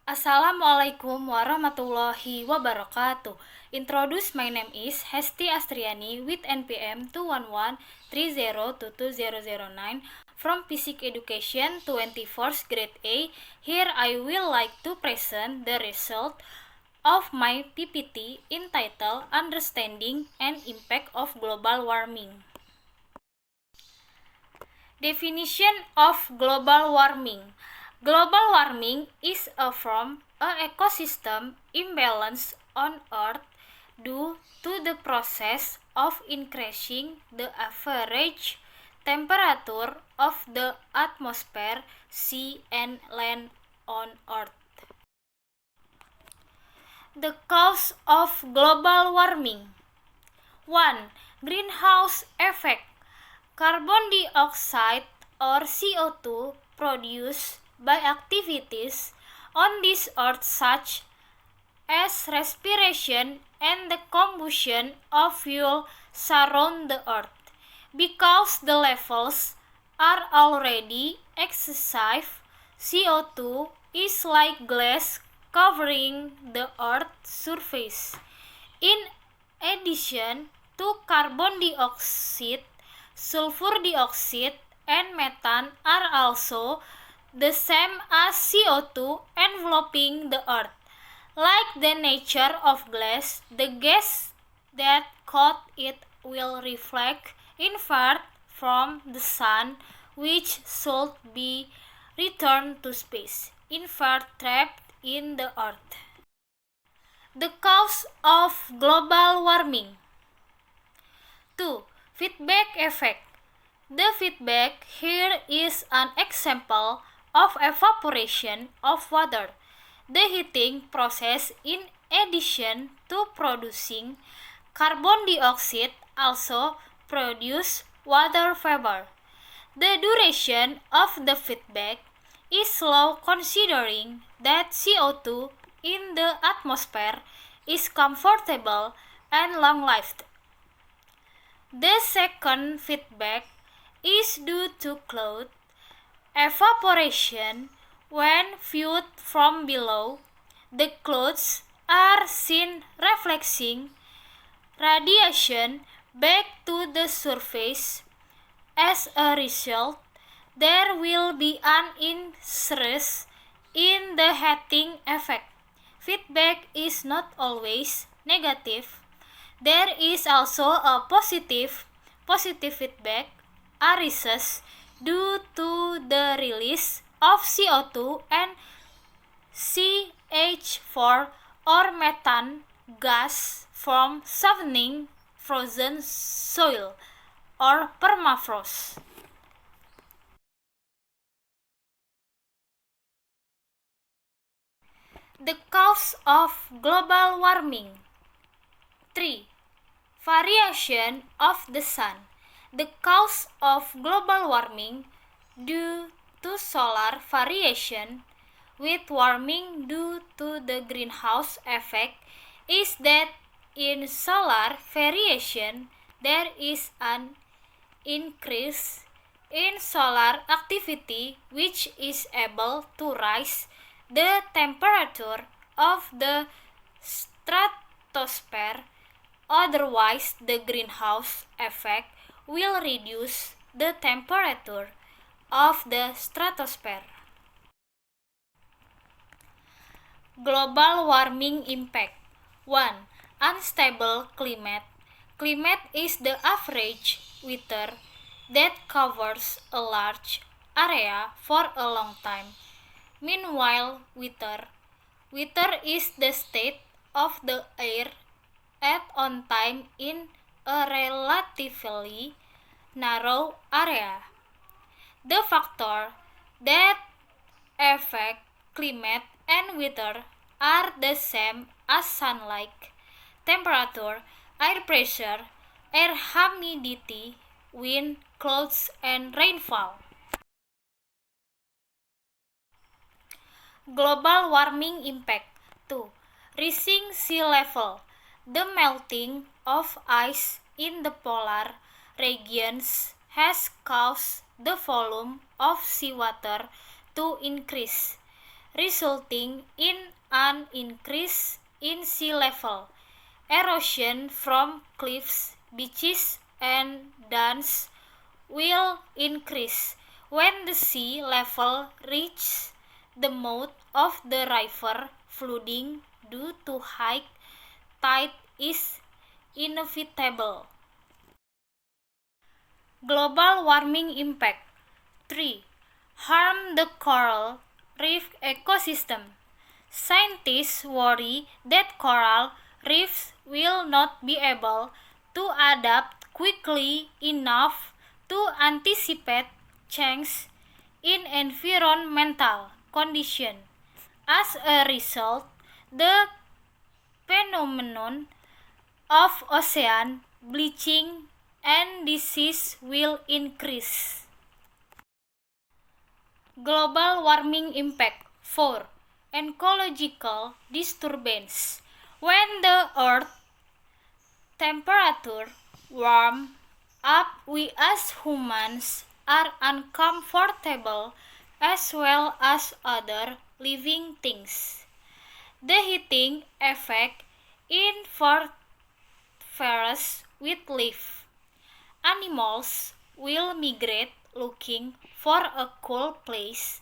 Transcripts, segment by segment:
Assalamualaikum warahmatullahi wabarakatuh. Introduce, my name is Hesti Astriani with NPM 21130220009 from Physics Education 24th grade A. Here I will like to present the result of my PPT entitled Understanding and Impact of Global Warming. Definition of global warming. Global warming is from an ecosystem imbalance on Earth due to the process of increasing the average temperature of the atmosphere, sea, and land on Earth. The cause of global warming. 1. Greenhouse effect. Carbon dioxide or CO2 produced by activities on this earth such as respiration and the combustion of fuel surround the earth. Because the levels are already excessive, CO2 is like glass covering the earth's surface. In addition to carbon dioxide, sulfur dioxide and methane are also the same as CO2 enveloping the earth. Like the nature of glass, the gas that coat it will reflect infrared from the sun, which should be returned to space, infrared trapped in the earth. The cause of global warming. 2. Feedback effect. The feedback here is an example of evaporation of water. The heating process, in addition to producing carbon dioxide, also produce water vapor. The duration of the feedback is slow considering that CO2 in the atmosphere is comfortable and long-lived. The second feedback is due to cloud evaporation. When viewed from below, the clouds are seen reflecting radiation back to the surface. As a result, there will be an increase in the heating effect. Feedback is not always negative. There is also a positive feedback arises due to the release of CO2 and CH4 or methane gas from softening frozen soil or permafrost. The cause of global warming. 3. Variation of the sun. The cause of global warming due to solar variation with warming due to the greenhouse effect is that in solar variation there is an increase in solar activity which is able to raise the temperature of the stratosphere. Otherwise, the greenhouse effect will reduce the temperature of the stratosphere. Global warming impact. 1. Unstable climate. Climate is the average weather that covers a large area for a long time. Meanwhile, weather is the state of the air at on time in a relatively narrow area. The factors that affect climate and weather are the same as sunlight, temperature, air pressure, air humidity, wind, clouds, and rainfall. Global warming impact. 2. Rising sea level. The melting of ice in the polar regions has caused the volume of seawater to increase, resulting in an increase in sea level. Erosion from cliffs, beaches, and dunes will increase when the sea level reaches the mouth of the river. Flooding due to high tide is inevitable. Global warming impact. 3. Harm the coral reef ecosystem. Scientists worry that coral reefs will not be able to adapt quickly enough to anticipate change in environmental conditions. As a result, the phenomenon of ocean bleaching and disease will increase. Global warming impact. 4. Ecological disturbance. When the Earth temperature warms up, we as humans are uncomfortable as well as other living things. The heating effect interferes with life. Animals will migrate looking for a cool place.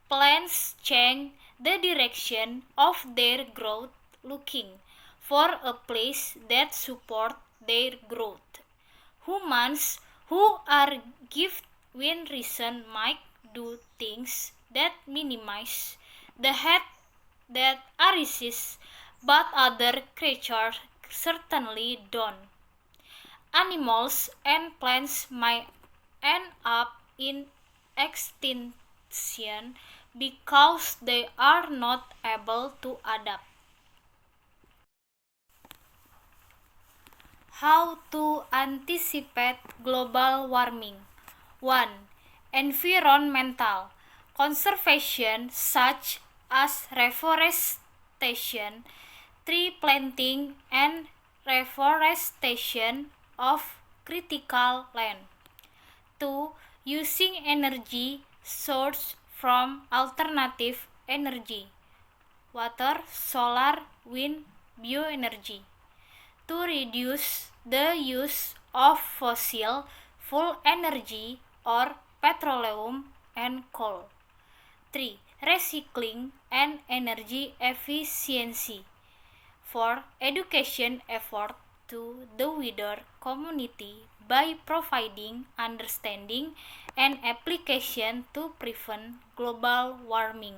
Plants change the direction of their growth looking for a place that supports their growth. Humans who are given reason might do things that minimize the heat that arises, but other creatures certainly don't. Animals and plants might end up in extinction because they are not able to adapt. How to anticipate global warming? 1. Environmental conservation such as reforestation, tree planting, and reforestation of critical land. 2. Using energy sourced from alternative energy, water, solar, wind, bioenergy, to reduce the use of fossil fuel energy or petroleum and coal. 3. Recycling and energy efficiency. 4. Education effort to the wider community by providing understanding and application to prevent global warming.